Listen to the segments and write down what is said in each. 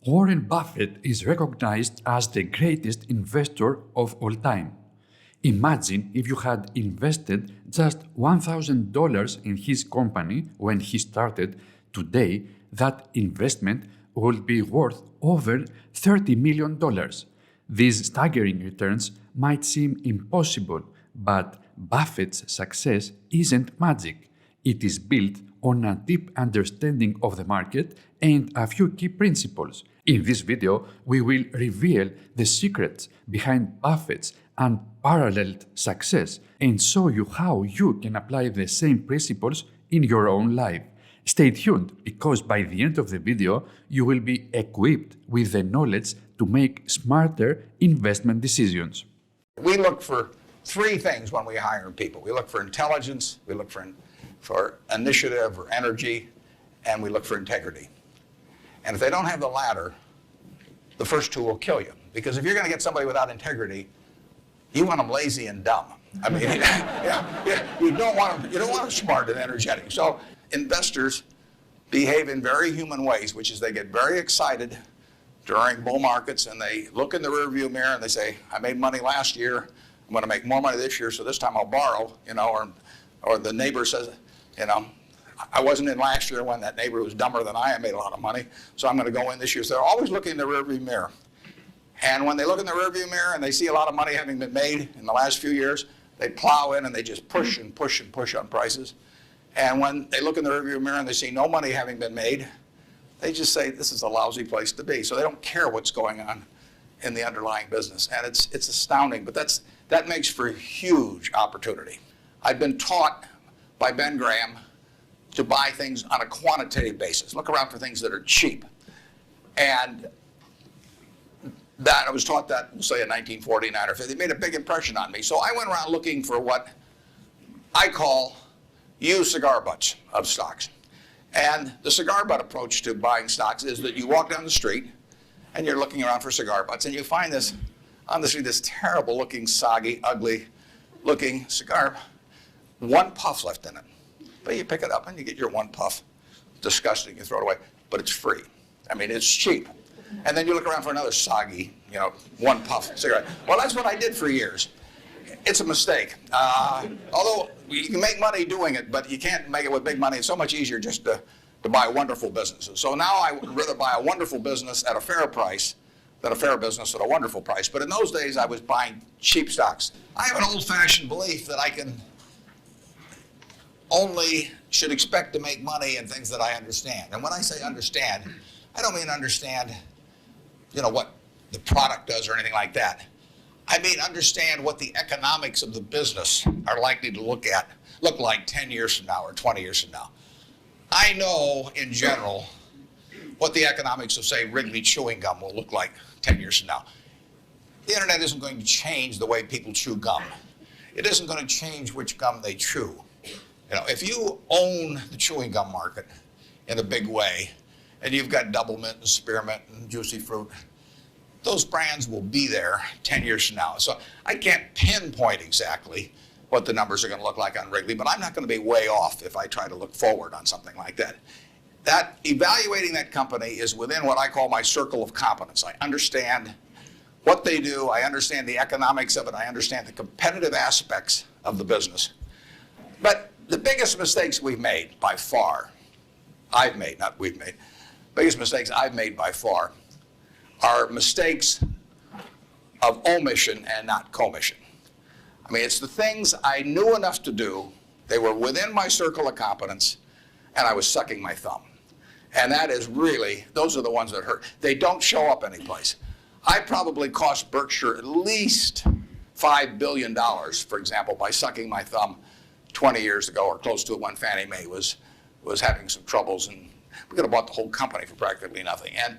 Warren Buffett is recognized as the greatest investor of all time. Imagine if you had invested just $1,000 in his company when he started. Today, that investment would be worth over $30 million. These staggering returns might seem impossible, but Buffett's success isn't magic. It is built on a deep understanding of the market and a few key principles. In this video, we will reveal the secrets behind Buffett's unparalleled success and show you how you can apply the same principles in your own life. Stay tuned, because by the end of the video, you will be equipped with the knowledge to make smarter investment decisions. We look for three things when we hire people. We look for intelligence, we look for initiative or energy, and we look for integrity. And if they don't have the latter, the first two will kill you. Because if you're going to get somebody without integrity, you want them lazy and dumb. I mean, you don't want them smart and energetic. So investors behave in very human ways, which is they get very excited during bull markets, and they look in the rearview mirror and they say, I made money last year, I'm going to make more money this year, so this time I'll borrow, or the neighbor says, I wasn't in last year when that neighbor was dumber than I made a lot of money, so I'm going to go in this year. So they're always looking in the rearview mirror. And when they look in the rearview mirror and they see a lot of money having been made in the last few years, they plow in and they just push and push and push on prices. And when they look in the rearview mirror and they see no money having been made, they just say, this is a lousy place to be. So they don't care what's going on in the underlying business. And it's astounding, but that makes for a huge opportunity. I've been taught by Ben Graham to buy things on a quantitative basis. Look around for things that are cheap. And that I was taught that, we'll say in 1949 or 50. It made a big impression on me. So I went around looking for what I call used cigar butts of stocks. And the cigar butt approach to buying stocks is that you walk down the street and you're looking around for cigar butts, and you find this on the street, this terrible looking, soggy, ugly looking cigar, one puff left in it. But you pick it up and you get your one puff. Disgusting, you throw it away, but it's free. I mean, it's cheap. And then you look around for another soggy, one puff cigarette. Well, that's what I did for years. It's a mistake. Although you can make money doing it, but you can't make it with big money. It's so much easier just to buy wonderful businesses. So now I would rather buy a wonderful business at a fair price than a fair business at a wonderful price. But in those days, I was buying cheap stocks. I have an old-fashioned belief that I should expect to make money in things that I understand. And when I say understand, I don't mean understand, what the product does or anything like that. I mean understand what the economics of the business are likely to look like 10 years from now or 20 years from now. I know in general what the economics of, say, Wrigley chewing gum will look like 10 years from now. The internet isn't going to change the way people chew gum. It isn't going to change which gum they chew. If you own the chewing gum market in a big way, and you've got Double Mint and Spearmint and Juicy Fruit, those brands will be there 10 years from now. So I can't pinpoint exactly what the numbers are going to look like on Wrigley, but I'm not going to be way off if I try to look forward on something like that. That evaluating that company is within what I call my circle of competence. I understand what they do, I understand the economics of it, I understand the competitive aspects of the business. But the biggest mistakes we've made by far, biggest mistakes I've made by far are mistakes of omission and not commission. I mean, it's the things I knew enough to do, they were within my circle of competence, and I was sucking my thumb. And that is really, those are the ones that hurt. They don't show up anyplace. I probably cost Berkshire at least $5 billion, for example, by sucking my thumb 20 years ago or close to it when Fannie Mae was having some troubles, and we could have bought the whole company for practically nothing. And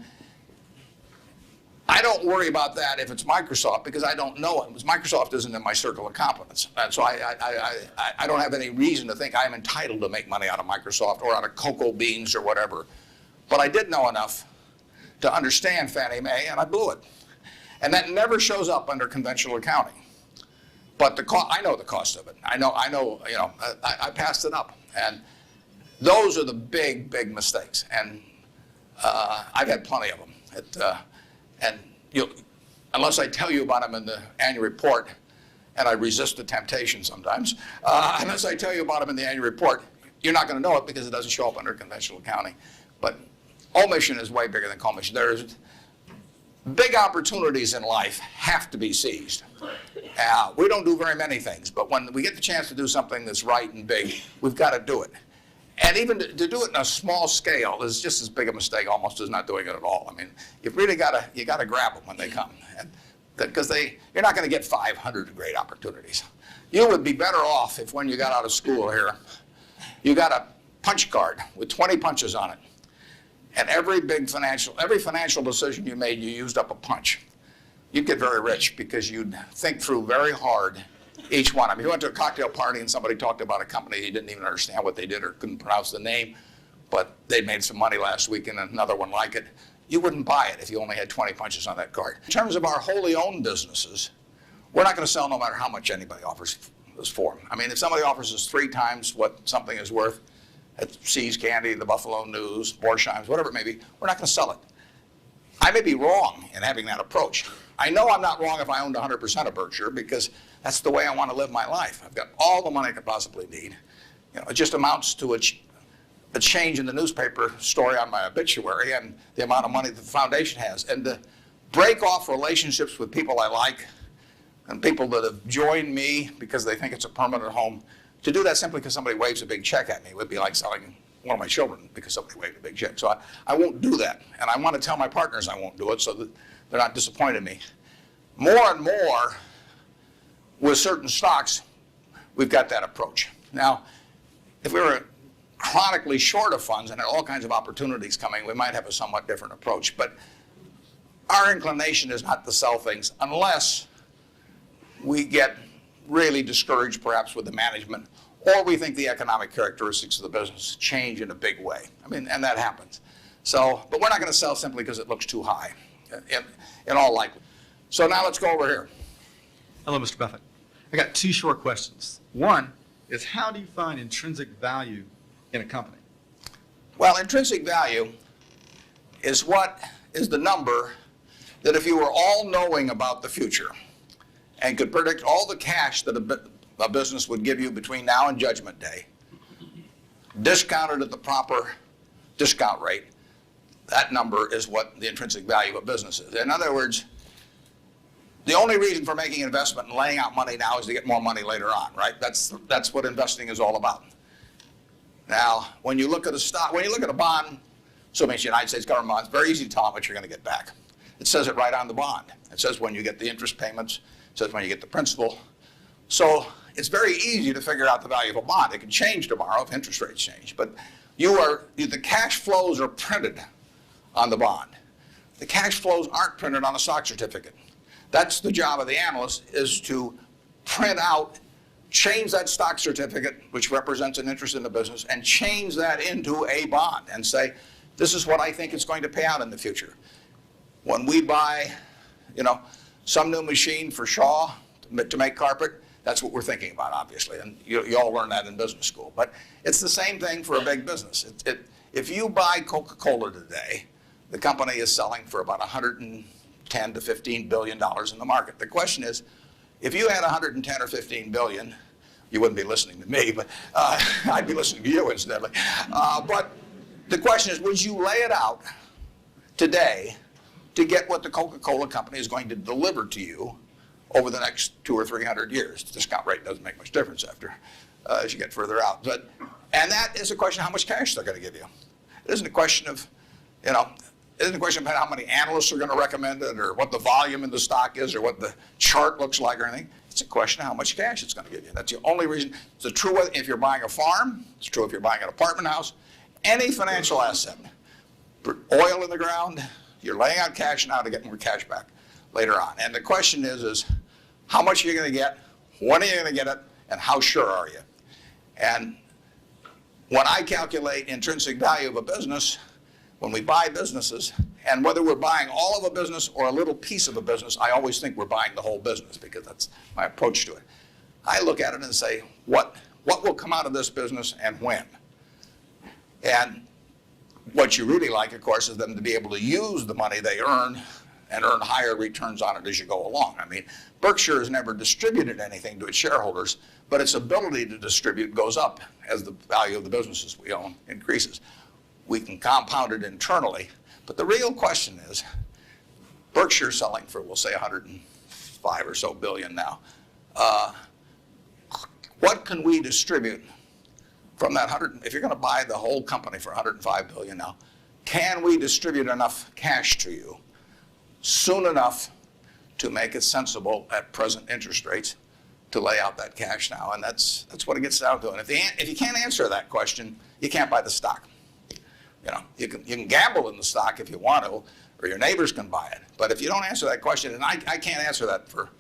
I don't worry about that if it's Microsoft, because I don't know it. Because Microsoft isn't in my circle of competence. And so I don't have any reason to think I'm entitled to make money out of Microsoft or out of cocoa beans or whatever. But I did know enough to understand Fannie Mae, and I blew it. And that never shows up under conventional accounting. But I know the cost of it. I passed it up. And those are the big, big mistakes. And I've had plenty of them. And unless I tell you about them in the annual report, and I resist the temptation sometimes, unless I tell you about them in the annual report, you're not going to know it because it doesn't show up under conventional accounting. But omission is way bigger than commission. There's big opportunities in life have to be seized. We don't do very many things, but when we get the chance to do something that's right and big, we've got to do it. And even to do it in a small scale is just as big a mistake almost as not doing it at all. I mean, you've really got to grab them when they come, because you're not going to get 500 great opportunities. You would be better off if when you got out of school here, you got a punch card with 20 punches on it. And every financial decision you made, you used up a punch. You'd get very rich because you'd think through very hard each one. I mean, you went to a cocktail party and somebody talked about a company, you didn't even understand what they did or couldn't pronounce the name, but they made some money last week and another one like it. You wouldn't buy it if you only had 20 punches on that card. In terms of our wholly owned businesses, we're not going to sell no matter how much anybody offers us for them. I mean, if somebody offers us 3 times what something is worth at See's Candy, the Buffalo News, Borsheim's, whatever it may be, we're not going to sell it. I may be wrong in having that approach. I know I'm not wrong if I owned 100% of Berkshire because that's the way I want to live my life. I've got all the money I could possibly need. It just amounts to a change in the newspaper story on my obituary and the amount of money that the foundation has. And to break off relationships with people I like and people that have joined me because they think it's a permanent home, to do that simply because somebody waves a big check at me would be like selling one of my children because somebody waved a big check. So I won't do that. And I want to tell my partners I won't do it so that they're not disappointed in me. More and more, with certain stocks, we've got that approach. Now, if we were chronically short of funds and had all kinds of opportunities coming, we might have a somewhat different approach. But our inclination is not to sell things unless we get really discouraged perhaps with the management, or we think the economic characteristics of the business change in a big way. I mean, and that happens. So, but we're not going to sell simply because it looks too high, in all likelihood. So now let's go over here. Hello, Mr. Buffett. I got 2 short questions. One is, how do you find intrinsic value in a company? Well, intrinsic value is the number that if you were all-knowing about the future and could predict all the cash that a business would give you between now and Judgment Day, discounted at the proper discount rate, that number is what the intrinsic value of a business is. In other words, the only reason for making an investment and laying out money now is to get more money later on, right? That's what investing is all about. Now, when you look at a stock, when you look at a bond, so it's United States government bonds, it's very easy to tell how much you're going to get back. It says it right on the bond. It says when you get the interest payments, it says when you get the principal. So it's very easy to figure out the value of a bond. It can change tomorrow if interest rates change, but the cash flows are printed on the bond. The cash flows aren't printed on a stock certificate. That's the job of the analyst, is to print out, change that stock certificate, which represents an interest in the business, and change that into a bond and say, this is what I think it's going to pay out in the future. When we buy, some new machine for Shaw to make carpet, that's what we're thinking about, obviously, and you all learn that in business school. But it's the same thing for a big business. If you buy Coca-Cola today, the company is selling for about $110 to $15 billion in the market. The question is, if you had 110 or 15 billion, you wouldn't be listening to me, but I'd be listening to you incidentally. But the question is, would you lay it out today to get what the Coca-Cola company is going to deliver to you over the next 200 or 300 years? The discount rate doesn't make much difference after as you get further out. And that is a question of how much cash they're going to give you. It isn't a question of, it isn't a question of how many analysts are going to recommend it or what the volume in the stock is or what the chart looks like or anything. It's a question of how much cash it's going to give you. That's the only reason. It's true if you're buying a farm. It's true if you're buying an apartment house. Any financial asset. Oil in the ground, you're laying out cash now to get more cash back later on. And the question is how much are you going to get, when are you going to get it, and how sure are you? And when I calculate intrinsic value of a business, when we buy businesses, and whether we're buying all of a business or a little piece of a business, I always think we're buying the whole business because that's my approach to it. I look at it and say, what will come out of this business and when? And What you really like, of course, is them to be able to use the money they earn and earn higher returns on it as you go along. I mean, Berkshire has never distributed anything to its shareholders, but its ability to distribute goes up as the value of the businesses we own increases. We can compound it internally, but the real question is, Berkshire selling for, we'll say, 105 or so billion now. What can we distribute from that 100? If you're going to buy the whole company for 105 billion now, can we distribute enough cash to you soon enough to make it sensible at present interest rates to lay out that cash now? And that's what it gets down to. And if you can't answer that question, you can't buy the stock. You know, you can gamble in the stock if you want to, or your neighbors can buy it. But if you don't answer that question, and I can't answer that for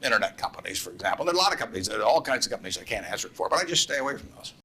internet companies, for example. There are a lot of companies, there are all kinds of companies I can't answer it for, but I just stay away from those.